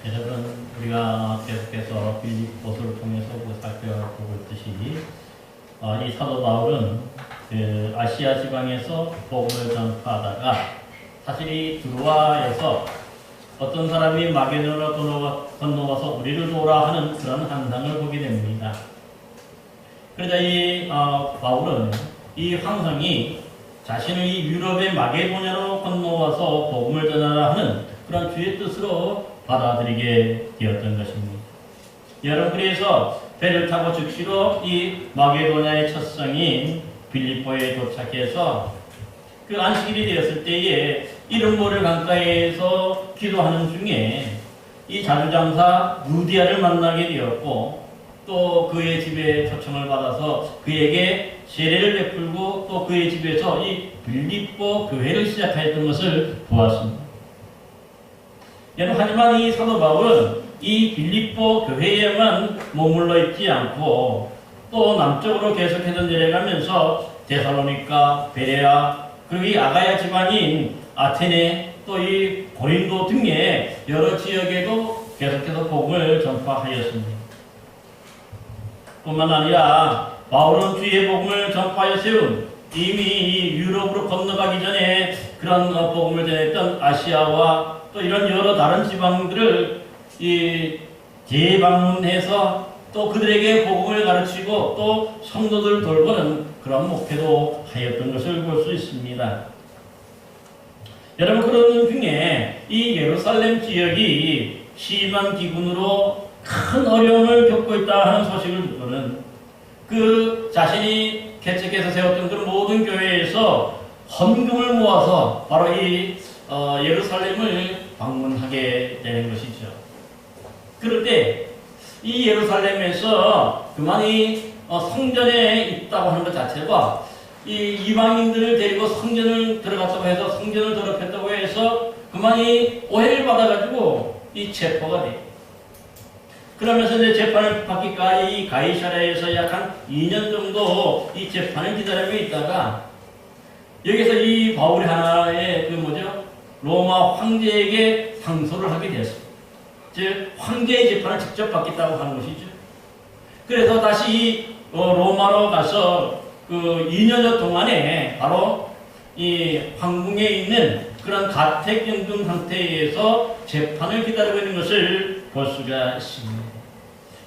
여러분, 우리가 계속해서 빌립보서를 통해서 살펴보고 있듯이 이 사도 바울은 그 아시아 지방에서 복음을 전파하다가 사실 이 드로아에서 어떤 사람이 마게도나로 건너와서 우리를 도우라 하는 그런 환상을 보게 됩니다. 그러자 이 바울은 이 환상이 자신을 이 유럽의 마게도냐로 건너와서 복음을 전하라 하는 그런 주의 뜻으로 받아들이게 되었던 것입니다. 여러분, 그래서 배를 타고 즉시로 이 마게도냐의 첫 성인 빌립보에 도착해서 그 안식일이 되었을 때에 이름 모를 강가에서 기도하는 중에 이 자주장사 루디아를 만나게 되었고, 또 그의 집에 초청을 받아서 그에게 세례를 베풀고 또 그의 집에서 이 빌립보 교회를 시작하였던 것을 보았습니다. 하지만 이 사도 바울은 이 빌립보 교회에만 머물러 있지 않고 또 남쪽으로 계속해서 내려가면서 데살로니가, 베레아, 그리고 이 아가야 지방인 아테네, 또 이 고린도 등의 여러 지역에도 계속해서 복음을 전파하였습니다. 뿐만 아니라 바울은 주의 복음을 전파하여 세운 이미 유럽으로 건너가기 전에 그런 복음을 전했던 아시아와 또 이런 여러 다른 지방들을 재방문해서 또 그들에게 복음을 가르치고 또 성도들 돌보는 그런 목표도 하였던 것을 볼 수 있습니다. 여러분, 그런 중에 이 예루살렘 지역이 심한 기근으로 큰 어려움을 겪고 있다 하는 소식을 듣고는 그 자신이 개척해서 세웠던 그 모든 교회에서 헌금을 모아서 바로 이 예루살렘을 방문하게 되는 것이죠. 그럴 때 이 예루살렘에서 그만이 성전에 있다고 하는 것 자체가 이 이방인들을 데리고 성전을 들어갔다고 해서 성전을 더럽혔다고 해서 그만이 오해를 받아가지고 이 체포가 돼. 그러면서 이제 재판을 받기까지 이 가이사랴에서 약 한 2년 정도 이 재판을 기다리고 있다가 여기서 이 바울이 하나의 로마 황제에게 상소를 하게 되었습니다. 즉 황제의 재판을 직접 받겠다고 하는 것이죠. 그래서 다시 이 로마로 가서 그 2년여 동안에 바로 이 황궁에 있는 그런 가택연금 상태에서 재판을 기다리고 있는 것을 볼 수가 있습니다.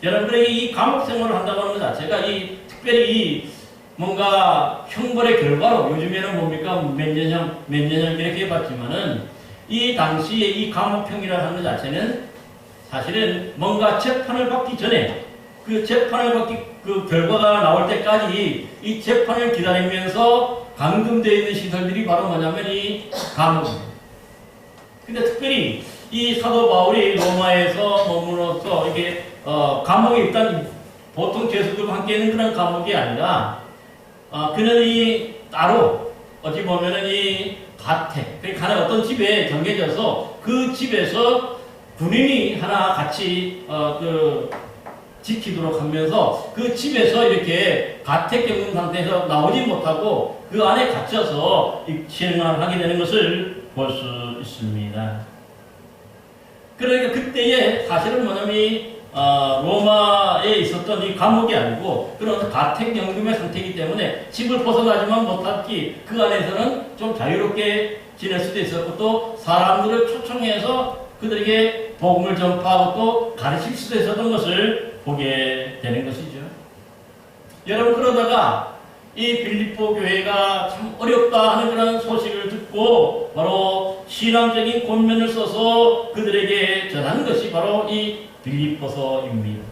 여러분들에게 이 감옥 생활을 한다고 하는 것 자체가 특별히 뭔가 형벌의 결과로 요즘에는 뭡니까 몇 년형 이렇게 해봤지만은 이 당시에 이 감옥형이라고 하는 것 자체는 사실은 뭔가 재판을 받기 전에 그 재판을 받기 그 결과가 나올 때까지 이 재판을 기다리면서 감금되어 있는 시설들이 바로 뭐냐면 이 감옥입니다. 근데 특별히 이 사도 바울이 로마에서 머물러서 이게 감옥에 일단 보통 죄수들과 함께 있는 그런 감옥이 아니라 그는 이 따로 어찌 보면은 이 가택, 그러니까 어떤 집에 정해져서 그 집에서 군인이 하나 같이 지키도록 하면서 그 집에서 이렇게 가택경금 상태에서 나오지 못하고 그 안에 갇혀서 생활하게 되는 것을 볼 수 있습니다. 그러니까 그때에 사실은 뭐냐면 로마에 있었던 이 감옥이 아니고 그런 가택연금의 상태이기 때문에 집을 벗어나지만 못했기 그 안에서는 좀 자유롭게 지낼 수도 있었고 또 사람들을 초청해서 그들에게 복음을 전파하고 또 가르칠 수도 있었던 것을 보게 되는 것이죠. 여러분, 그러다가 이 빌립보 교회가 참 어렵다 하는 그런 소식을 듣고 바로 신앙적인 권면을 써서 그들에게 전한 것이 바로 이 빌립보서입니다.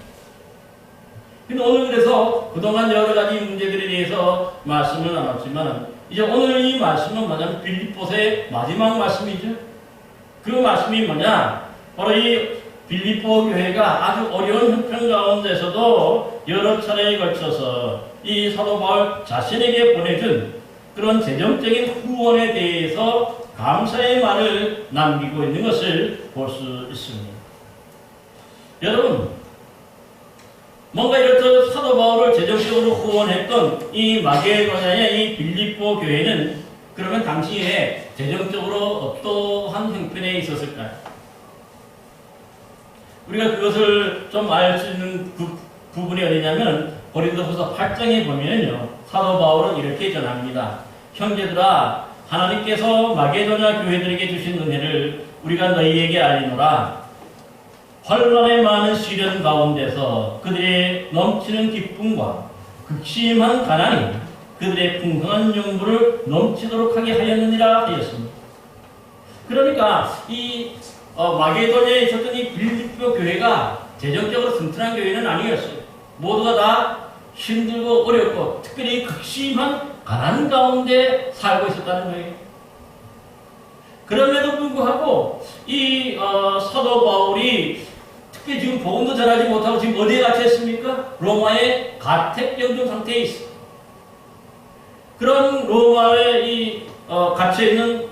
근데 오늘 그래서 그동안 여러 가지 문제들에 대해서 말씀을 나눴지만 이제 오늘 이 말씀은 뭐냐면 빌립보서의 마지막 말씀이죠. 그 말씀이 뭐냐? 바로 이 빌립보 교회가 아주 어려운 형편 가운데서도 여러 차례에 걸쳐서 이 사도 바울 자신에게 보내준 그런 재정적인 후원에 대해서 감사의 말을 남기고 있는 것을 볼 수 있습니다. 여러분, 뭔가 이렇듯 사도 바울을 재정적으로 후원했던 이 마게도냐의 이 빌립보 교회는 그러면 당시에 재정적으로 어떠한 형편에 있었을까요? 우리가 그것을 좀 알 수 있는 부분이 어디냐면 고린도후서 8장에 보면요. 사도 바울은 이렇게 전합니다. 형제들아, 하나님께서 마게도냐 교회들에게 주신 은혜를 우리가 너희에게 알리노라. 환난에 많은 시련 가운데서 그들의 넘치는 기쁨과 극심한 가난이 그들의 풍성한 용부를 넘치도록 하게 하였느니라 하였습니다. 그러니까 이 마게도냐에 있었던 이 빌립보 교회가 재정적으로 튼튼한 교회는 아니었어요. 모두가 다 힘들고 어렵고 특별히 극심한 가난 가운데 살고 있었다는 거예요. 그럼에도 불구하고 이 사도 바울이 특히 지금 복음도 전하지 못하고 지금 어디에 갇혔습니까? 로마의 가택연금 상태에 있어요. 그런 로마에 갇혀있는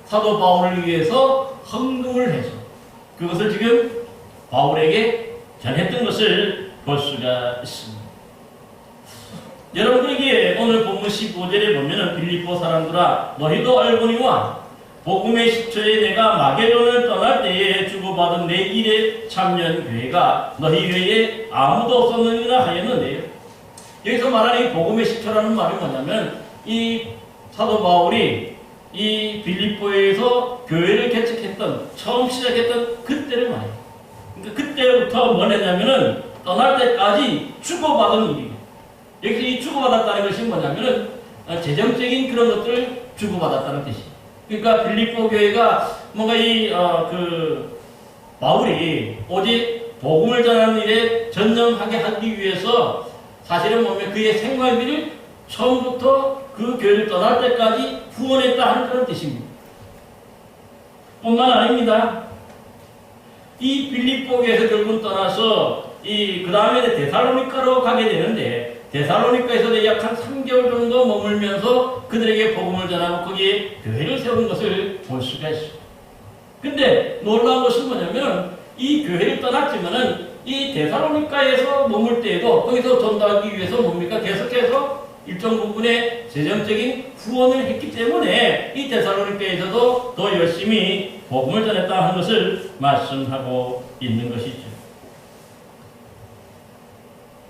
사도 바울을 위해서 헌금을 해서 그것을 지금 바울에게 전했던 것을 볼 수가 있습니다. 여러분에게 오늘 본문 15절에 보면은 빌립보 사람들아 너희도 알거니와 복음의 10초에 내가 마게도냐를 떠날 때에 주고받은 내 일에 참여한 교회가 너희 외에 아무도 없었느니라 하였는데요. 여기서 말하는 이 복음의 10초라는 말이 뭐냐면 이 사도 바울이 이 빌립보에서 교회를 개척했던 처음 시작했던 그때를 말해요. 그러니까 그때부터 뭘 했냐면은 떠날 때까지 주고받은 일이에요. 여기서 이 주고받았다는 것이 뭐냐면은 재정적인 그런 것들을 주고받았다는 뜻이에요. 그러니까 빌립보 교회가 뭔가 바울이 오직 복음을 전하는 일에 전념하게 하기 위해서 사실은 보면 그의 생활비를 처음부터 그 교회를 떠날 때까지 후원했다 하는 그런 뜻입니다. 뿐만 아닙니다. 이 빌립보 교회에서 결국 떠나서 그 다음에 데살로니가로 가게 되는데 데살로니가에서 약 한 3개월 정도 머물면서 그들에게 복음을 전하고 거기에 교회를 세운 것을 볼 수가 있습니다. 근데 놀라운 것은 뭐냐면 이 교회를 떠났지만은 이 데살로니가에서 머물 때에도 거기서 전도하기 위해서 뭡니까? 계속해서 일정 부분의 재정적인 후원을 했기 때문에 이 데살로니가에서도 더 열심히 복음을 전했다 하는 것을 말씀하고 있는 것이죠.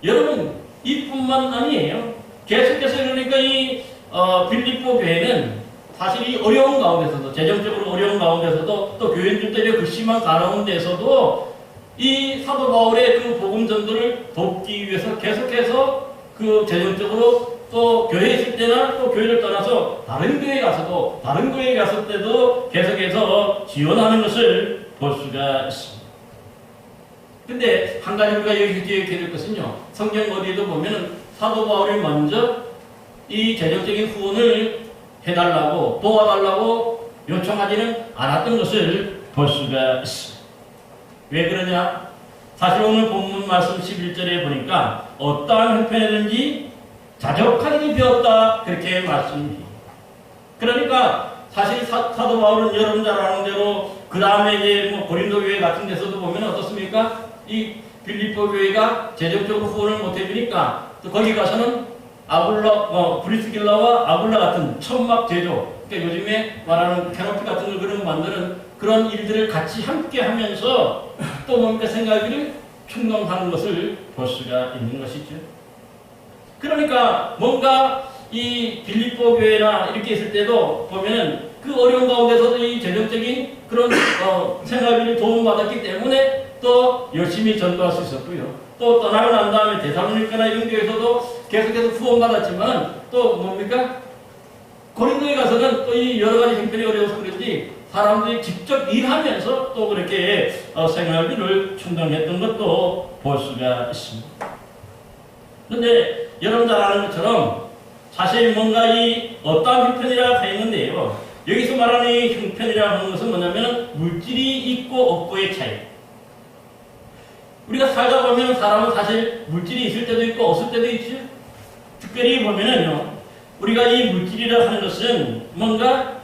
여러분, 이뿐만 아니에요. 계속해서 그러니까 이 빌립보 교회는 사실 이 어려운 가운데서도 재정적으로 어려운 가운데서도 또 교인들들의 그 심한 가운데서도 이 사도 바울의 그 복음 전도를 돕기 위해서 계속해서 그 재정적으로 또 교회에 있을 때나 또 교회를 떠나서 다른 교회에 가서도 다른 교회에 갔을 때도 계속해서 지원하는 것을 볼 수가 있습니다. 근데 한 가지 우리가 여기 기억해야 될 것은요. 성경 어디에도 보면은 사도 바울이 먼저 이 재정적인 후원을 해달라고 도와달라고 요청하지는 않았던 것을 볼 수가 있습니다. 왜 그러냐? 사실 오늘 본문 말씀 11절에 보니까 어떠한 형편이든지 자족하게 배웠다 그렇게 말씀합니다. 그러니까 사실 사도 바울은 여러분 잘 아는 대로 그 다음에 이제 고린도 교회 같은 데서도 보면 어떻습니까? 이 빌립보 교회가 재정적으로 후원을 못 해주니까 또 거기 가서는 브리스길라와 아굴라 같은 천막 제조, 그러니까 요즘에 말하는 캐노피 같은 걸 그런 만드는 그런 일들을 같이 함께 하면서 또 뭔가 생각을 충동하는 것을 볼 수가 있는 것이죠. 그러니까 뭔가 이 빌립보 교회나 이렇게 있을 때도 보면은 그 어려운 가운데서도 이 재정적인 그런 생활비를 도움받았기 때문에 또 열심히 전도할 수 있었고요. 또 떠나고 난 다음에 데살로니가나 이런 교회에서도 계속해서 후원받았지만 또 뭡니까? 고린도에 가서는 또 이 여러 가지 형편이 어려워서 그런지 사람들이 직접 일하면서 또 그렇게 생활비를 충당했던 것도 볼 수가 있습니다. 그런데 여러분 잘 아는 것처럼 사실 뭔가 이 어떠한 형편이라고 했는데요. 여기서 말하는 이 형편이라고 하는 것은 뭐냐면 물질이 있고 없고의 차이. 우리가 살다 보면 사람은 사실 물질이 있을 때도 있고 없을 때도 있죠. 특별히 보면은요, 우리가 이 물질이라고 하는 것은 뭔가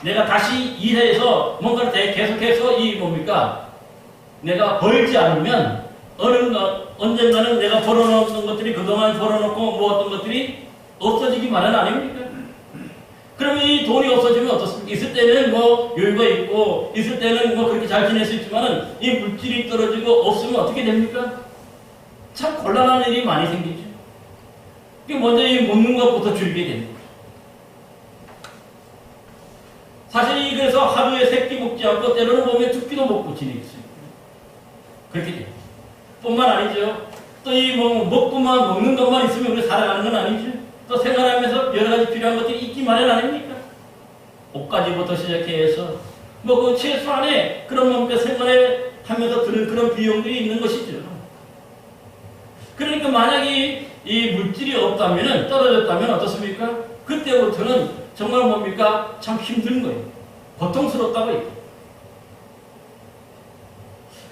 내가 다시 일해서 뭔가를 계속해서 내가 벌지 않으면 언젠가는 내가 벌어놓은 것들이 그동안 벌어놓고 모았던 것들이 없어지기만은 아닙니까? 그러면 이 돈이 없어지면 어떻습니까? 있을 때는 뭐 여유가 있고, 있을 때는 뭐 그렇게 잘 지낼 수 있지만은 이 물질이 떨어지고 없으면 어떻게 됩니까? 참 곤란한 일이 많이 생기죠. 먼저 이 먹는 것부터 줄이게 됩니다. 사실 그래서 하루에 3끼 먹지 않고 때로는 보면 2끼도 먹고 지내고 있어요. 그렇게 됩니다. 뿐만 아니죠. 또 이 먹고만 먹는 것만 있으면 우리 살아가는 건 아니죠. 또 생활하면서 여러 가지 필요한 것들이 있기 마련 아닙니까? 옷가지부터 시작해서 뭐 그 최소한의 그런 뭡니까 생활에 하면서 드는 그런 비용들이 있는 것이죠. 그러니까 만약에 이 물질이 없다면은 떨어졌다면 어떻습니까? 그때부터는 정말 뭡니까? 참 힘든 거예요. 고통스럽다고 해요.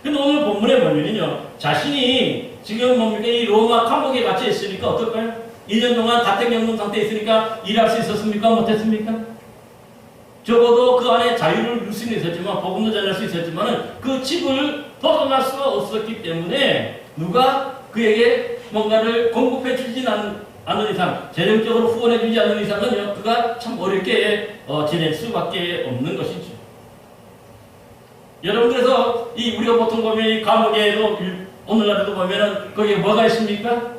근데 오늘 본문에 보면은요, 자신이 지금 뭡니까? 이 로마 감옥에 갇혀 있으니까 어떨까요? 2년 동안 다택연금 상태에 있으니까 일할 수 있었습니까? 못했습니까? 적어도 그 안에 자유를 누릴 수는 있었지만, 복음도 전할 수 있었지만, 그 집을 벗어날 수가 없었기 때문에 누가 그에게 뭔가를 공급해 주지 않는 이상, 재정적으로 후원해 주지 않는 이상은요, 그가 참 어렵게 지낼 수밖에 없는 것이죠. 여러분, 그래서 우리가 보통 보면 이 감옥에도 오늘날에도 보면은 거기에 뭐가 있습니까?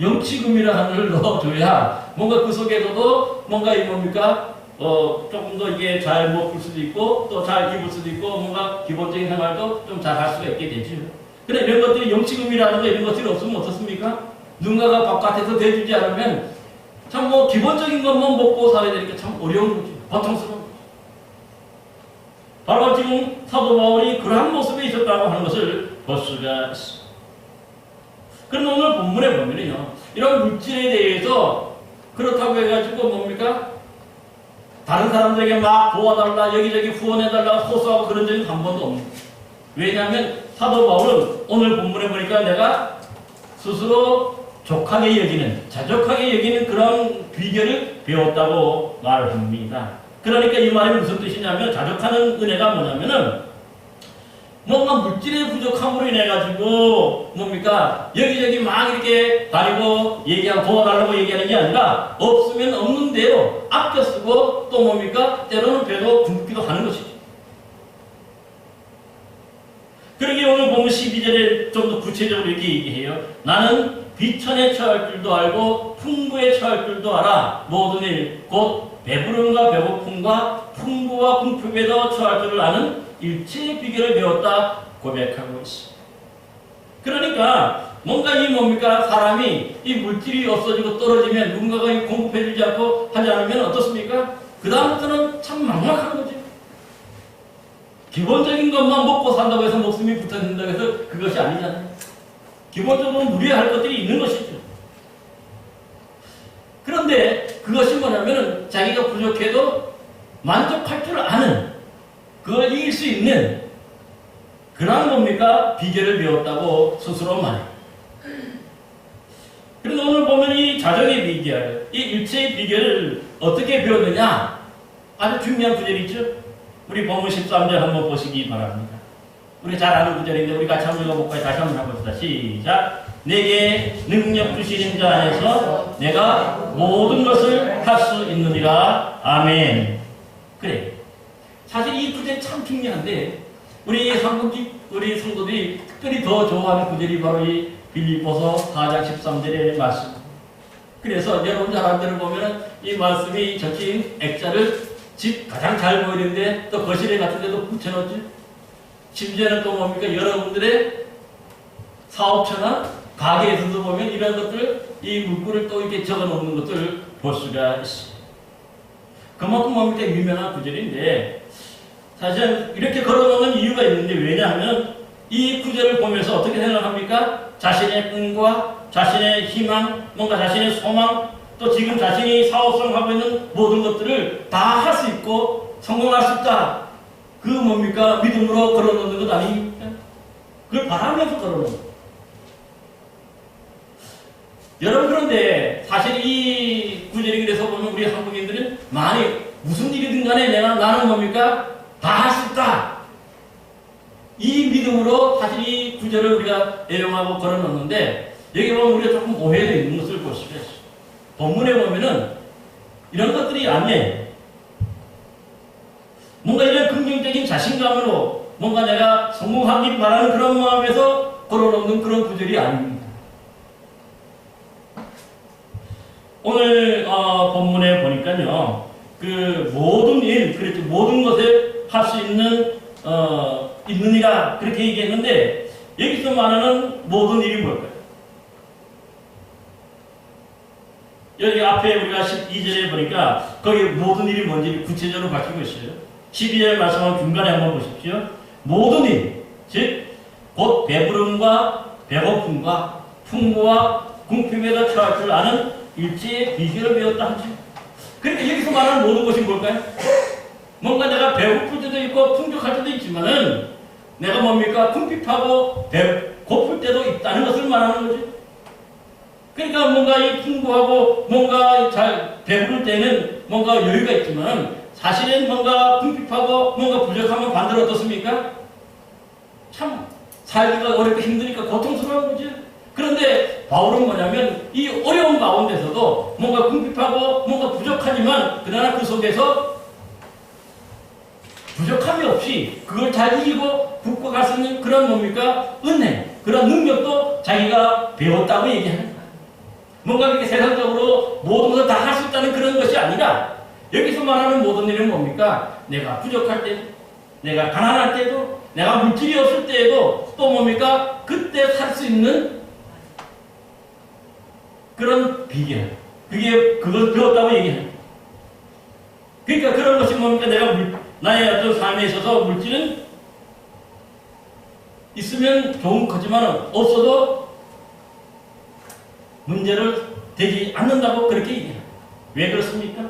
영치금이라는 하나를 넣어줘야 뭔가 그 속에서도 뭔가 이 뭡니까? 조금 더 이게 잘 먹을 수도 있고 또 잘 입을 수도 있고 뭔가 기본적인 생활도 좀 잘 할 수가 있게 되죠. 근데 이런 것들이 영치금이라는 거 이런 것들이 없으면 어떻습니까? 누군가가 바깥에서 대주지 않으면 참 뭐 기본적인 것만 먹고 살아야 되니까 참 어려운 거죠. 고통스러운 거죠. 바로 지금 사도 바울이 그러한 모습에 있었다고 하는 것을 볼 수가 있습니다. 그런데 오늘 본문에 보면요, 이런 물질에 대해서 그렇다고 해가지고 뭡니까? 다른 사람들에게 막 도와달라, 여기저기 후원해달라, 호소하고 그런 적은 한 번도 없는 거예요. 왜냐하면 사도 바울은 오늘 본문에 보니까 내가 스스로 족하게 여기는, 자족하게 여기는 그런 비결을 배웠다고 말을 합니다. 그러니까 이 말이 무슨 뜻이냐면, 자족하는 은혜가 뭐냐면은 뭔가 물질의 부족함으로 인해가지고 뭡니까? 여기저기 막 이렇게 다니고 얘기하고 도와달라고 얘기하는 게 아니라 없으면 없는 대로 아껴 쓰고 또 뭡니까? 때로는 배도 굶기도 하는 것이죠. 그러기에 오늘 보면 12절에 좀 더 구체적으로 이렇게 얘기해요. 나는 비천에 처할 줄도 알고 풍부에 처할 줄도 알아. 모든 일 곧 배부름과 배고픔과 풍부와 궁핍에도 처할 줄을 아는 일체의 비결을 배웠다 고백하고 있습니다. 그러니까 뭔가 이 뭡니까? 사람이 이 물질이 없어지고 떨어지면 누군가가 공급해주지 않고 하지 않으면 어떻습니까? 그 다음부터는 참 막막한 거죠. 기본적인 것만 먹고 산다고 해서 목숨이 붙어진다고 해서 그것이 아니잖아요. 기본적으로 누려야 할 것들이 있는 것이죠. 그런데 그것이 뭐냐면은 자기가 부족해도 만족할 줄 아는, 그걸 이길 수 있는 그런 뭡니까? 비결을 배웠다고 스스로 말해요. 그런데 오늘 보면 이 자정의 비결, 이 일체의 비결을 어떻게 배웠느냐? 아주 중요한 구절이 있죠. 우리 본문 13절 한번 보시기 바랍니다. 우리 잘 아는 구절인데 우리 같이 한번 읽어볼까요? 다시 한번 해봅시다. 시작. 내게 능력 주시는 자 안에서 내가 모든 것을 할 수 있느니라. 아멘. 그래. 사실 이 구절 참 중요한데 우리 우리 성도들이 특별히 더 좋아하는 구절이 바로 이 빌립보서 4장 13절의 말씀. 그래서 여러분 잘 아는 대로 보면 이 말씀이 적힌 액자를 집 가장 잘 보이는데 또 거실에 같은 데도 붙여놓지. 심지어는 또 뭡니까? 여러분들의 사업처나 가게에서도 보면 이런 것들, 이 문구를 또 이렇게 적어 놓는 것들을 볼 수가 있습니다. 그만큼 뭡니까? 유명한 구절인데 사실 이렇게 걸어놓는 이유가 있는데 왜냐하면 이 구절을 보면서 어떻게 생각합니까? 자신의 꿈과 자신의 희망, 뭔가 자신의 소망, 또 지금 자신이 사업성하고 있는 모든 것들을 다 할 수 있고 성공할 수 있다. 그 뭡니까? 믿음으로 걸어놓는 것 아닙니까? 그걸 바라면서 걸어놓는 것. 여러분 그런데 사실 이 구절이 그래서 보면 우리 한국인들은 많이 무슨 일이든 간에 나는 뭡니까? 다 할 수 있다. 이 믿음으로 사실 이 구절을 우리가 애용하고 걸어놓는데 여기 보면 우리가 조금 오해되어 있는 것을 볼 수가 있어요. 본문에 보면은 이런 것들이 아니에요. 뭔가 이런 긍정적인 자신감으로 뭔가 내가 성공하길 바라는 그런 마음에서 걸어놓는 그런 구절이 아닙니다. 오늘 본문에 보니까요, 그 모든 일, 그렇죠, 모든 것을 할 수 있느니라 그렇게 얘기했는데, 여기서 말하는 모든 일이 뭘까요? 여기 앞에 우리가 12절에 보니까 거기 모든 일이 뭔지 구체적으로 밝히고 있어요. 12절 말씀을 중간에 한번 보십시오. 모든 일, 즉 곧 배부름과 배고픔과 풍부와 궁핍에다 처할 줄 아는 일체의 비결을 배웠다 하죠. 그러니까 여기서 말하는 모든 것이 뭘까요? 뭔가 내가 배고플 때도 있고 풍족할 때도 있지만은 내가 뭡니까? 궁핍하고 고플 때도 있다는 것을 말하는 거죠. 그러니까 뭔가 이 풍부하고 뭔가 잘 배부를 때는 뭔가 여유가 있지만 사실은 뭔가 궁핍하고 뭔가 부족하면 반대로 어떻습니까? 참 살기가 어렵고 힘드니까 고통스러운 거죠. 그런데 바울은 뭐냐면 이 어려운 가운데서도 뭔가 궁핍하고 뭔가 부족하지만 그러나 그 속에서 부족함이 없이 그걸 잘 이기고 극복할 수 있는 그런 뭡니까? 은혜, 그런 능력도 자기가 배웠다고 얘기하는 거예요. 뭔가 그렇게 세상적으로 모든 것을 다 할 수 있다는 그런 것이 아니라 여기서 말하는 모든 일은 뭡니까? 내가 부족할 때도, 내가 가난할 때도, 내가 물질이 없을 때에도 또 뭡니까? 그때 살 수 있는 그런 비결. 그걸 배웠다고 얘기해요. 그러니까 그런 것이 뭡니까? 나의 어떤 삶에 있어서 물질은 있으면 좋은 거지만 없어도 문제를 되지 않는다고 그렇게 얘기해요. 왜 그렇습니까?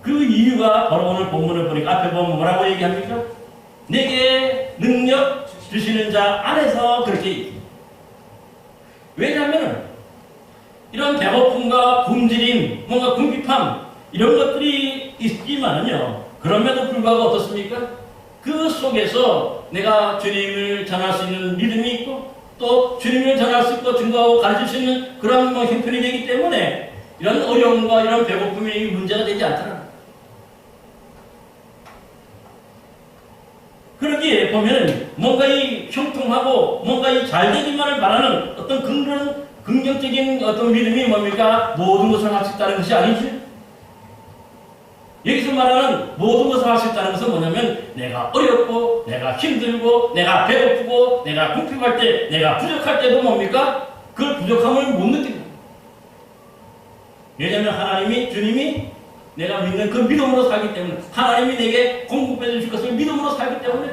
그 이유가 바로 오늘 본문을 보니까 앞에 보면 뭐라고 얘기합니까? 내게 능력 주시는 자 안에서 그렇게 얘기해요. 왜냐하면 이런 배고픔과 굶주림, 뭔가 궁핍함 이런 것들이 있지만은요, 그럼에도 불구하고 어떻습니까? 그 속에서 내가 주님을 전할 수 있는 믿음이 있고 또 주님을 전할 수 있고 증거하고 가르칠 수 있는 그런 형편이 되기 때문에 이런 어려움과 이런 배고픔이 문제가 되지 않더라. 그러기에 보면 뭔가 이 형통하고 뭔가 이 잘되기만을 바라는 어떤 그런 긍정적인 어떤 믿음이 뭡니까? 모든 것을 할 수 있다는 것이 아니지. 여기서 말하는 모든 것을 할 수 있다는 것은 뭐냐면 내가 어렵고 내가 힘들고 내가 배고프고 내가 궁핍할 때 내가 부족할 때도 뭡니까? 그 부족함을 못 느낀다. 왜냐하면 하나님이 주님이 내가 믿는 그 믿음으로 살기 때문에 하나님이 내게 공급해 주실 것을 믿음으로 살기 때문에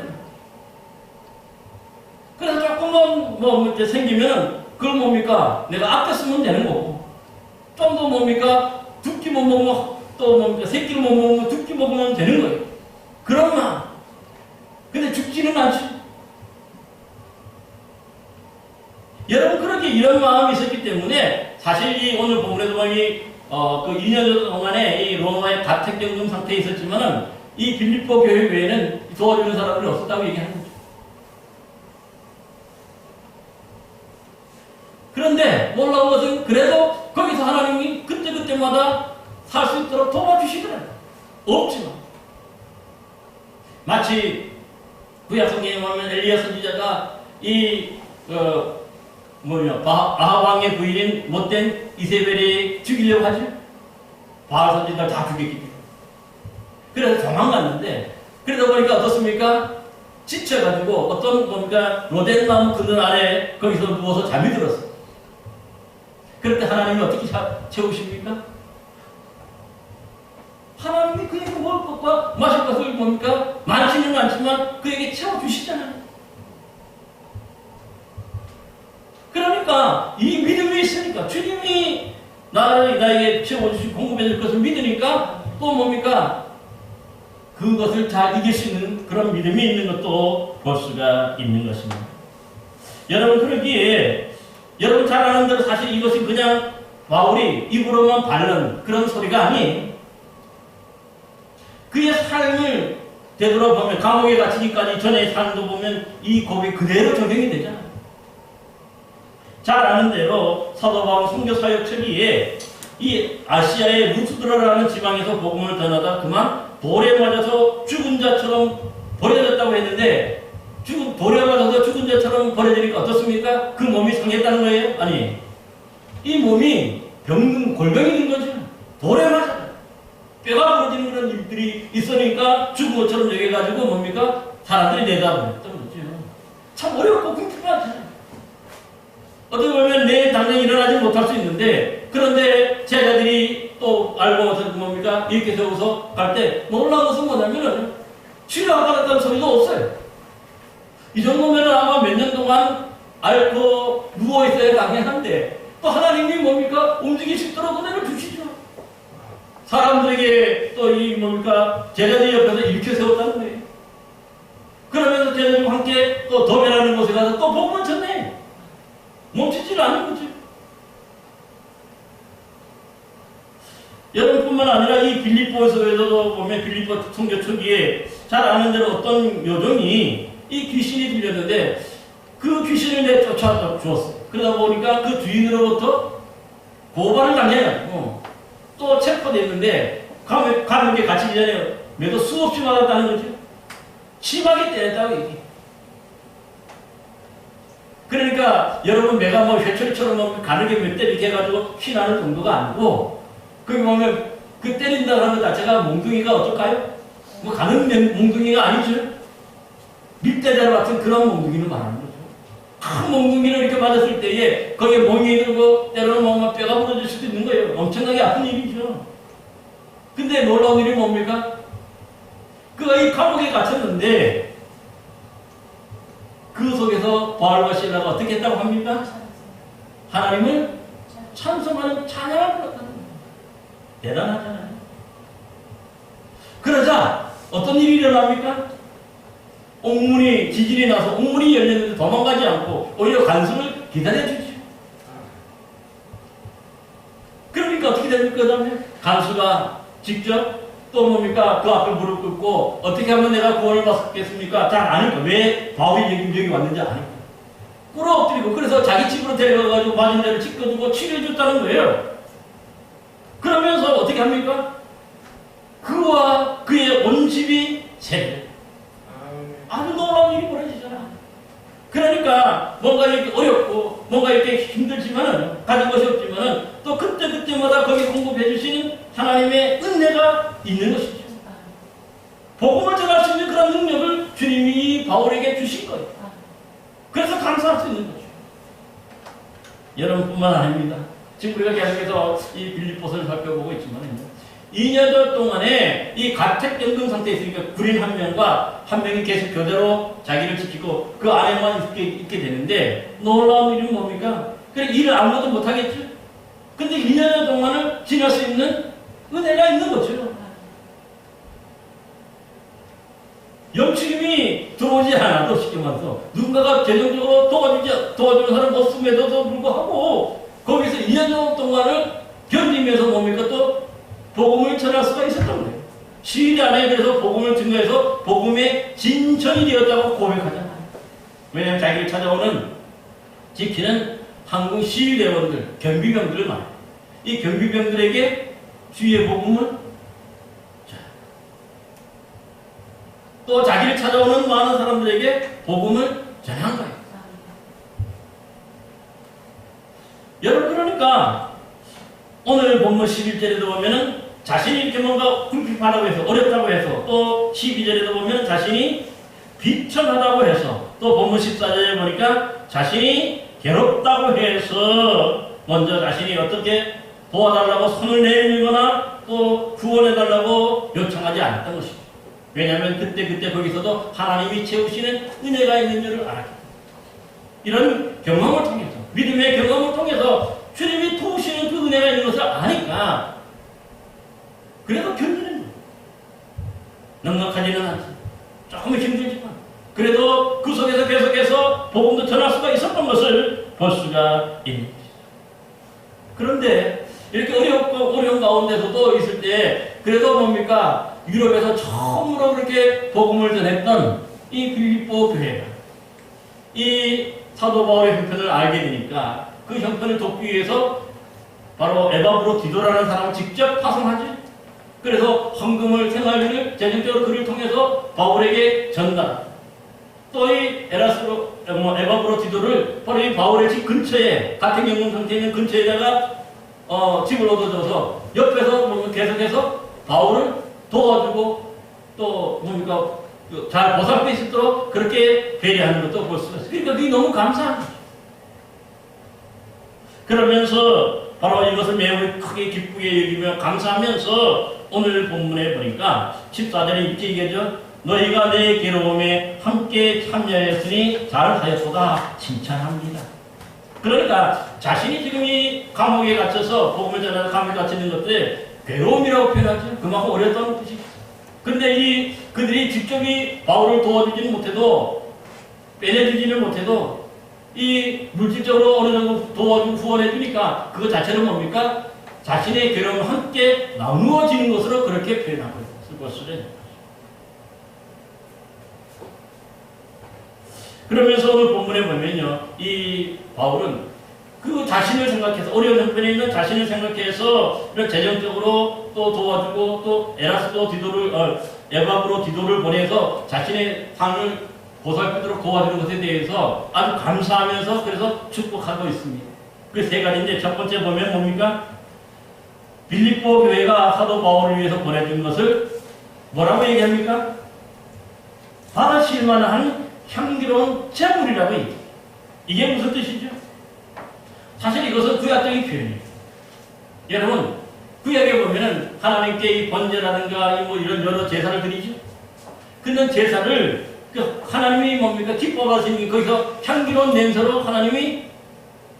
그래서 조금만 뭐 생기면 그걸 뭡니까? 내가 아껴 쓰면 되는 거고 좀 더 뭡니까? 두 끼 못 먹으면 또 뭡니까? 세 끼를 못 먹으면 두 끼 먹으면 되는 거예요. 그런 마음. 근데 죽지는 않지. 여러분 그렇게 이런 마음이 있었기 때문에 사실 이 오늘 본문에도 보니 그 2년 동안에 이 로마의 가택경금 상태에 있었지만은 이 빌립보 교회 외에는 도와주는 사람들이 없었다고 얘기하는 거죠. 그런데 놀라운 것은 그래도 거기서 하나님이 그때그때마다 살 수 있도록 도와주시더라고요. 없지만 마치 구약 성경에 보면 엘리야 선지자가 아합 왕의 부인인 못된 이세벨이 죽이려고 하죠. 바알 선지자를 다 죽였기 때문에. 그래서 도망갔는데 그러다 보니까 어떻습니까? 지쳐가지고 어떤 로덴나무 그늘 아래 거기서 누워서 잠이 들었어요. 그럴 때 하나님이 어떻게 채우십니까? 하나님이 그에게 먹을 것과 마실 것을 많지는 않지만 그에게 채워주시잖아요. 그러니까 이 믿음이 있으니까 주님이 나에게 채워주시고 공급해줄 것을 믿으니까 또 그것을 잘 이길 수 있는 그런 믿음이 있는 것도 볼 수가 있는 것입니다. 여러분 그러기에 여러분 잘 아는 대로 사실 이것이 그냥 바울이 입으로만 바르는 그런 소리가 아니에요. 그의 삶을 되돌아보면 감옥에 갇히기까지 전의 삶도 보면 이 고백이 그대로 적용이 되잖아요. 잘 아는 대로 사도 바울 선교 사역 초기에 이 아시아의 루스드라라는 지방에서 복음을 전하다 그만 돌에 맞아서 죽은 자처럼 버려졌다고 했는데 돌에 맞아서 죽은 자처럼 버려지니까 어떻습니까? 그 몸이 상했다는 거예요? 아니, 이 몸이 골병이 된 거죠. 돌에 맞아 뼈가 부러지는 그런 일들이 있으니까 죽은 것처럼 여겨가지고 뭡니까? 사람들이 내다보였던 거죠. 참 어렵고 궁금하잖아요. 어떻게 보면 내일 당장 일어나지 못할 수 있는데, 그런데 제자들이 또 알고 와서 뭡니까? 이렇게 세워서 갈 때 놀라운 것은 뭐냐면은 치료하겠다는 소리도 없어요. 이 정도면 아마 몇 년 동안 앓고 누워있어야 당연한데, 또 하나님이 뭡니까? 움직일 수 있도록 은혜를 주시죠. 사람들에게 또 이 뭡니까? 제자들 옆에서 일으켜 세웠다는 거예요. 그러면서 제자들과 함께 또 더베라는 곳에 가서 또 복음을 전해. 멈추질 않는 거죠. 여러분뿐만 아니라 이 빌립보서에서도 보면 빌립보 선교 초기에 잘 아는 대로 어떤 요정이 이 귀신이 들렸는데 그 귀신을 내쫓아 주었어요. 그러다 보니까 그 주인으로부터 고발을 당해가지고 또 체포됐는데 감옥에 갇히기 전에 매도 수없이 맞았다는 거죠. 심하게 때렸다고 얘기해. 그러니까 여러분 내가 뭐 회초리처럼 가늘게 몇 대 이렇게 해가지고 피나는 정도가 아니고 거기 보면 그 때린다고 하는 것 자체가 몽둥이가 어떨까요? 뭐 가는 몽둥이가 아니죠. 밀대자루 같은 그런 몽둥이를 말하는 거죠. 큰 몽둥이를 이렇게 맞았을 때에 거기에 멍이 들고 때로는 뭔가 뼈가 부러질 수도 있는 거예요. 엄청나게 아픈 일이죠. 근데 놀라운 일이 뭡니까? 이 감옥에 갇혔는데 그 속에서 바울과 실라가 어떻게 했다고 합니까? 하나님을 찬송하는 찬양을 불렀다는 거예요. 대단하잖아요. 그러자 어떤 일이 일어납니까? 옥문이 지진이 나서 옥문이 열렸는데 도망가지 않고 오히려 간수를 기다려주죠. 그러니까 어떻게 됩니까? 그 다음에 간수가 직접 또 뭡니까? 그 앞에 무릎 꿇고 어떻게 하면 내가 구원을 받겠습니까? 잘 아니까. 왜 바울이 여기 왔는지 아니까. 꿇어 엎드리고 그래서 자기 집으로 데려가가지고 맞은 데를 찢겨주고 치료해줬다는 거예요. 그러면서 어떻게 합니까? 그와 그의 온 집이 세례. 아주 놀라운 일이 벌어지잖아. 그러니까 뭔가 이렇게 어렵고 뭔가 이렇게 힘들지만은 가진 것이 없지만은 또 그때마다 거기 공급해 주시는 하나님의 은혜가 있는 것이죠. 복음을 전할 수 있는 그런 능력을 주님이 바울에게 주신 거예요. 그래서 감사할 수 있는 거죠. 여러분뿐만 아닙니다. 지금 우리가 계속해서 이 빌립보서를 살펴보고 있지만요. 2년여 동안에 이 가택연금 상태에 있으니까 군인 한 명과 한 명이 계속 교대로 자기를 지키고 그 안에만 있게 되는데 놀라운 일은 뭡니까? 그래 일을 아무것도 못하겠죠? 근데 2년여 동안을 지낼 수 있는 은혜가 있는 거죠. 영축임이 들어오지 않아도 쉽게 말해서 누군가가 재정적으로 도와주는 사람 없음에도 불구하고 거기서 2년 동안을 견디면서 뭡니까? 또 복음을 전할 수가 있었던 거예요. 시일 안에 그래서 복음을 증거해서 복음의 진천이 되었다고 고백하잖아요. 왜냐하면 자기를 찾아오는 지키는 한국 시위대원들, 경비병들을 말해요. 이 경비병들에게 주의 복음을 또 자기를 찾아오는 많은 사람들에게 복음을 전한 거예요. 여러분 그러니까 오늘 본문 11절에도 보면은 자신이 이렇게 뭔가 궁핍하다고 해서 어렵다고 해서 또 12절에도 보면 자신이 비천하다고 해서 또 본문 14절에 보니까 자신이 괴롭다고 해서 먼저 자신이 어떻게 도와달라고 손을 내밀거나 또 구원해달라고 요청하지 않았던 것이죠. 왜냐하면 그때 거기서도 하나님이 채우시는 은혜가 있는 줄을 알았기 때문에 이런 경험을 통해서 믿음의 경험을 통해서 주님이 도우시는 그 은혜가 있는 것을 아니까 그래도 견디는 거예요. 넉넉하지는 않지. 조금 힘들지만 그래도 그 속에서 계속해서 복음도 전할 수가 있었던 것을 볼 수가 있는 것이죠. 그런데 이렇게 어려운 가운데서도 있을 때 그래도 뭡니까? 유럽에서 처음으로 그렇게 복음을 전했던 이 빌립보 교회가 이 사도 바울의 형편을 알게 되니까 그 형편을 돕기 위해서 바로 에바브로디도라는 사람을 직접 파송하지. 그래서 헌금을 생활비를 재정적으로 그를 통해서 바울에게 전달. 또 이 에바브로디도를 바로 이 바울의 집 근처에 같은 경영 상태에 있는 근처에다가 집을 얻어줘서 옆에서 계속해서 바울을 도와주고 또 뭡니까 잘 보살펴 수 있도록 그렇게 배려하는 것도 볼 수가 있어요. 그러니까 그게 너무 감사한 거죠. 그러면서 바로 이것을 매우 크게 기쁘게 여기며 감사하면서 오늘 본문에 보니까 14절에 이렇게 얘기하죠. 너희가 내 괴로움에 함께 참여했으니 잘하였도다 칭찬합니다. 그러니까 자신이 지금 이 감옥에 갇혀서 복음을 전하는 감옥에 갇히는 것들 괴로움이라고 표현하죠. 그만큼 어려웠다는 뜻이죠. 근데 그들이 직접 이 바울을 도와주지는 못해도 빼내주지는 못해도 이 물질적으로 어느 정도 도와주고 후원해주니까 그것 자체는 뭡니까? 자신의 괴로움을 함께 나누어지는 것으로 그렇게 표현하고 있을 것을. 그러면서 오늘 본문에 보면요, 이 바울은 그 자신을 생각해서 어려운 형편에 있는 자신을 생각해서 이런 재정적으로 또 도와주고 또 에바브로디도를 보내서 자신의 삶을 보살피도록 도와주는 것에 대해서 아주 감사하면서 그래서 축복하고 있습니다. 그 세 가지인데 첫 번째 보면 뭡니까? 빌립보 교회가 사도 바울을 위해서 보내준 것을 뭐라고 얘기합니까? 받으실 만한 향기로운 제물이라고 얘기해요. 이게 무슨 뜻이죠? 사실 이것은 구약적인 표현이에요. 여러분, 구약에 보면은 하나님께 이 번제라든가 이런 여러 제사를 드리죠. 근데 제사를 하나님이 뭡니까? 기뻐하시는 거기서 향기로운 냄새로 하나님이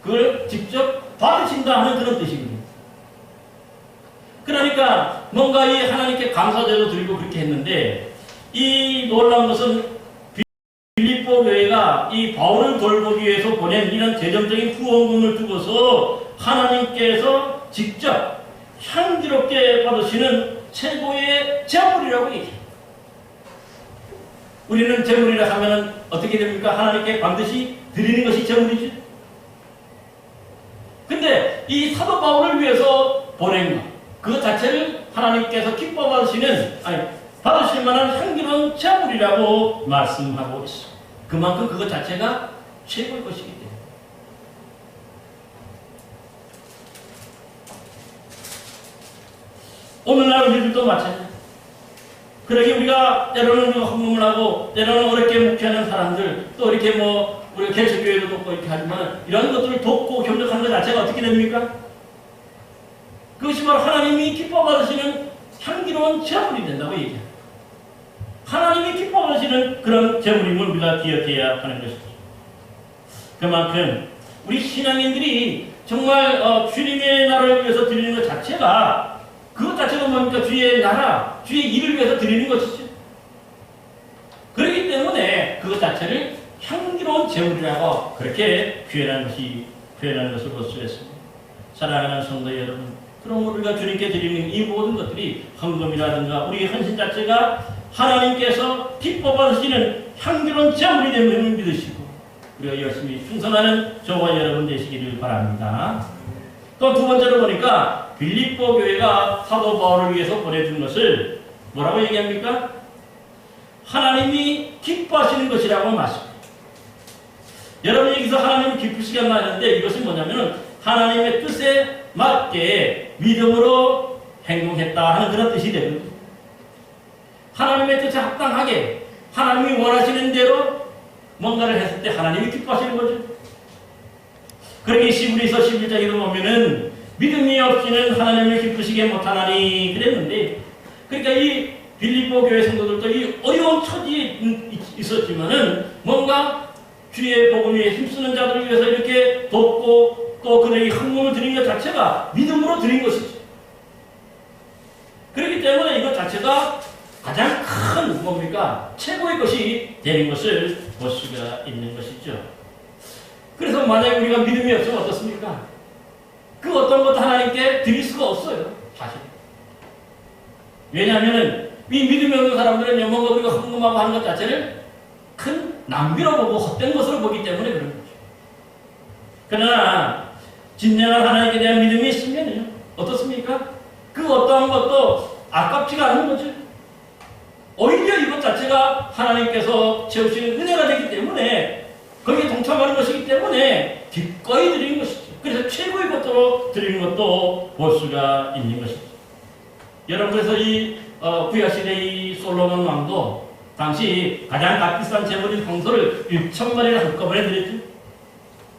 그걸 직접 받으신다 하는 그런 뜻이거든요. 그러니까 뭔가 이 하나님께 감사제도 드리고 그렇게 했는데 이 놀라운 것은 빌립보 교회가 이 바울을 돌보기 위해서 보낸 이런 재정적인 후원금을 두고서 하나님께서 직접 향기롭게 받으시는 최고의 제물이라고 얘기해요. 우리는 제물이라 하면 어떻게 됩니까? 하나님께 반드시 드리는 것이 제물이죠. 근데 이 사도 바울을 위해서 보낸 것, 그 자체를 하나님께서 기뻐 받으실 만한 향기로운 제물이라고 말씀하고 있습니다. 그만큼 그것 자체가 최고의 것이기 때문에. 오늘날 우리들도 마찬가지입니다. 그러기 우리가 때로는 헌금을 하고 때로는 어렵게 목회하는 사람들 또 이렇게 우리가 개척교회도 돕고 이렇게 하지만 이런 것들을 돕고 협력하는 것 자체가 어떻게 됩니까? 그것이 바로 하나님이 기뻐 받으시는 향기로운 제물이 된다고 얘기합니다. 하나님이 기뻐 받으시는 그런 제물임을 우리가 기억해야 하는 것이죠. 그만큼 우리 신앙인들이 정말 주님의 나라를 위해서 드리는 것 자체가 그것 자체가 뭡니까? 주의 나라, 주의 일을 위해서 드리는 것이죠. 그렇기 때문에 그것 자체를 향기로운 제물이라고 그렇게 표현하는 것을 볼 수 있습니다. 사랑하는 성도 여러분, 그럼 우리가 주님께 드리는 이 모든 것들이 헌금이라든가 우리 헌신 자체가 하나님께서 기뻐 받으시는 향기로운 제물이 됨을 믿으시고 우리가 열심히 충성하는 저와 여러분 되시기를 바랍니다. 또 두 번째로 보니까 빌립보 교회가 사도 바울을 위해서 보내준 것을 뭐라고 얘기합니까? 하나님이 기뻐하시는 것이라고 말씀합니다. 여러분 여기서 하나님을 기쁘시게 말하는데 이것이 뭐냐면 하나님의 뜻에 맞게 믿음으로 행동했다 하는 그런 뜻이 되거든요. 하나님의 뜻에 합당하게 하나님이 원하시는 대로 뭔가를 했을 때 하나님이 기뻐하시는 거죠. 그러기 히브리서 11장에도 보면은 믿음이 없이는 하나님을 기쁘시게 못하나니 그랬는데 그러니까 이 빌립보 교회 성도들도 이 어려운 처지에 있었지만은 뭔가 주의 복음에 힘쓰는 자들을 위해서 이렇게 돕고 또 그들에게 헌금을 드린 것 자체가 믿음으로 드린 것이죠. 그렇기 때문에 이것 자체가 가장 큰 뭡니까? 최고의 것이 되는 것을 볼 수가 있는 것이죠. 그래서 만약에 우리가 믿음이 없으면 어떻습니까? 그 어떤 것도 하나님께 드릴 수가 없어요. 사실. 왜냐하면 이 믿음이 없는 사람들은 뭔가 우리가 헌금하고 하는 것 자체를 큰 낭비로 보고 헛된 것으로 보기 때문에 그런 거죠. 그러나 진정한 하나님께 대한 믿음이 있으면요, 어떻습니까? 그 어떠한 것도 아깝지가 않은 거죠. 오히려 이것 자체가 하나님께서 채우시는 은혜가 되기 때문에, 거기에 동참하는 것이기 때문에 기꺼이 드리는 것이죠. 그래서 최고의 것으로 드리는 것도 볼 수가 있는 것이죠. 여러분, 그래서 이 구약시대의 이 솔로몬 왕도 당시 가장 값비싼 제물인 황소를 1,000마리를 한꺼번에 드렸죠.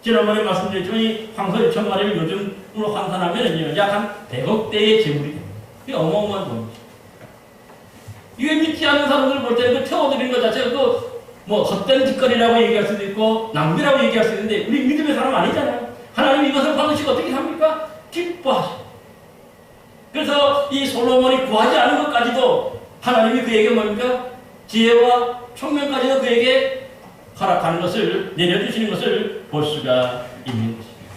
지난번에 말씀드렸지만 이 황소 1,000마리를 요즘으로 환산하면 약 한 100억대의 제물이 됩니다. 이게 어마어마한 돈이죠. 이게 믿지 않는 사람들 볼 때는 그 태워드리는 것 자체가 뭐 헛된 짓거리라고 얘기할 수도 있고 낭비라고 얘기할 수도 있는데, 우리 믿음의 사람 아니잖아요. 하나님이 이것을 받으시고 어떻게 합니까? 기뻐하셔. 그래서 이 솔로몬이 구하지 않은 것까지도 하나님이 그에게 뭡니까? 지혜와 총명까지도 그에게 허락하는 것을, 내려주시는 것을 볼 수가 있는 것입니다.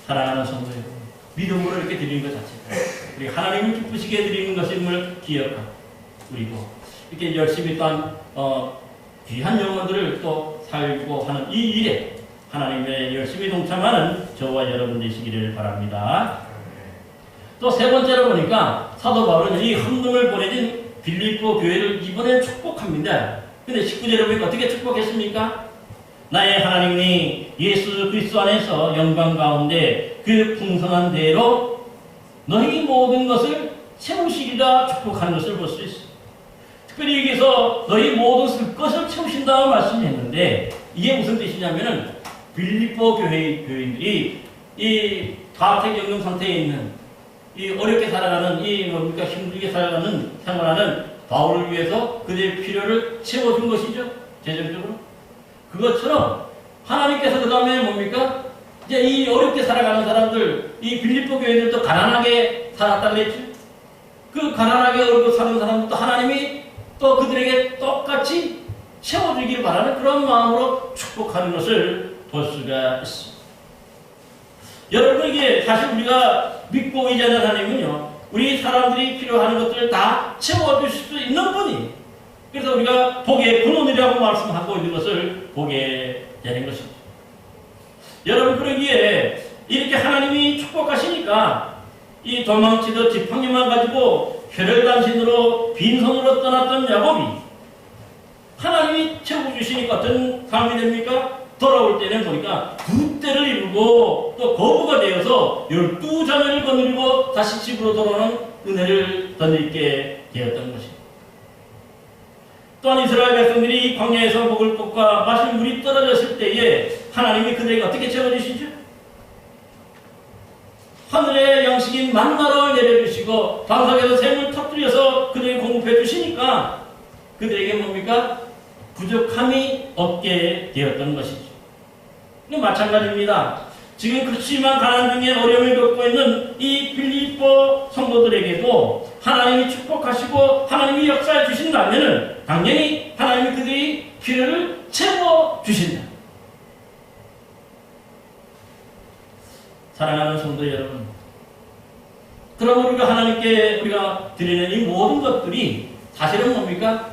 사랑하는 성도 여러분, 믿음으로 이렇게 드리는 것 자체가 우리 하나님을 기쁘시게 드리는 것임을 기억하고, 그리고 이렇게 열심히 또한 귀한 영혼들을 또 살고 하는 이 일에 하나님의 열심히 동참하는 저와 여러분 되시기를 바랍니다. 또 세 번째로 보니까 사도 바울은 이 헌금을 보내진 빌립보 교회를 이번에 축복합니다. 근데 19절에 보니까 어떻게 축복했습니까? 나의 하나님이 예수 그리스도 안에서 영광 가운데 그 풍성한 대로 너희 모든 것을 채우시리라 축복하는 것을 볼 수 있습니다. 특별히 여기서 너희 모든 것을 채우신다고 말씀했는데, 이게 무슨 뜻이냐면은 빌립보 교인들이 이 가택연금 상태에 있는, 이 어렵게 살아가는, 이 뭡니까 힘들게 살아가는 생활하는 바울을 위해서 그들의 필요를 채워준 것이죠. 재정적으로. 그것처럼 하나님께서 그 다음에 뭡니까? 이제 이 어렵게 살아가는 사람들, 이 빌립보 교인들도 가난하게 살았다고 했죠. 그 가난하게 어렵게 사는 사람들도 하나님이 또 그들에게 똑같이 채워주기를 바라는 그런 마음으로 축복하는 것을 볼 수가 있습니다. 여러분, 이게 사실 우리가 믿고 의지하는 하나님은요, 우리 사람들이 필요한 것들을 다 채워주실 수 있는 분이, 그래서 우리가 복의 근원이라고 말씀하고 있는 것을 보게 되는 것입니다. 여러분, 그러기에 이렇게 하나님이 축복하시니까 이 도망치던 지팡이만 가지고 혈혈단신으로 빈손으로 떠났던 야곱이 하나님이 채워주시니까 어떤 삶이 됩니까? 돌아올 때는 보니까 2대를 이루고 또 거부가 되어서 12자매를 거느리고 다시 집으로 돌아오는 은혜를 덧입게 되었던 것입니다. 또한 이스라엘 백성들이 광야에서 먹을 것과 마실 물이 떨어졌을 때에 하나님이 그들에게 어떻게 채워주시죠? 하늘의 양식인 만나를 내려주시고 방석에서 샘을 터뜨려서 그들에게 공급해 주시니까 그들에게 뭡니까? 부족함이 없게 되었던 것이죠. 마찬가지입니다. 지금 그렇지만 가난 중에 어려움을 겪고 있는 이 빌립보 성도들에게도 하나님이 축복하시고 하나님이 역사해 주신다면 당연히 하나님이 그들의 필요를 채워주신다. 사랑하는 성도 여러분, 그럼 우리가 하나님께 우리가 드리는 이 모든 것들이 사실은 뭡니까?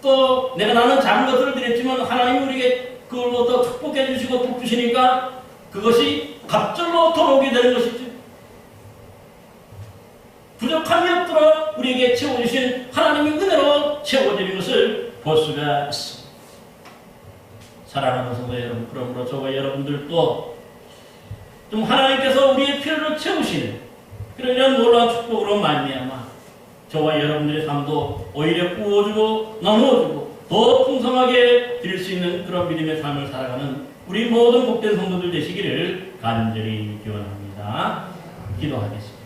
또 내가 나는 작은 것들을 드렸지만 하나님이 우리에게 그걸로 또 축복해 주시고 복 주시니까 그것이 갑절로 돌아오게 되는 것이죠. 부족함이 없도록 우리에게 채워주신 하나님의 은혜로 채워드리는 것을 볼 수가 있습니다. 사랑하는 성도 여러분, 그러므로 저와 여러분들도 좀 하나님께서 우리의 필요를 채우시는 그런 놀라운 축복으로 말미암아 저와 여러분들의 삶도 오히려 구워주고 나누어주고 더 풍성하게 드릴 수 있는 그런 믿음의 삶을 살아가는 우리 모든 복된 성도들 되시기를 간절히 기원합니다. 기도하겠습니다.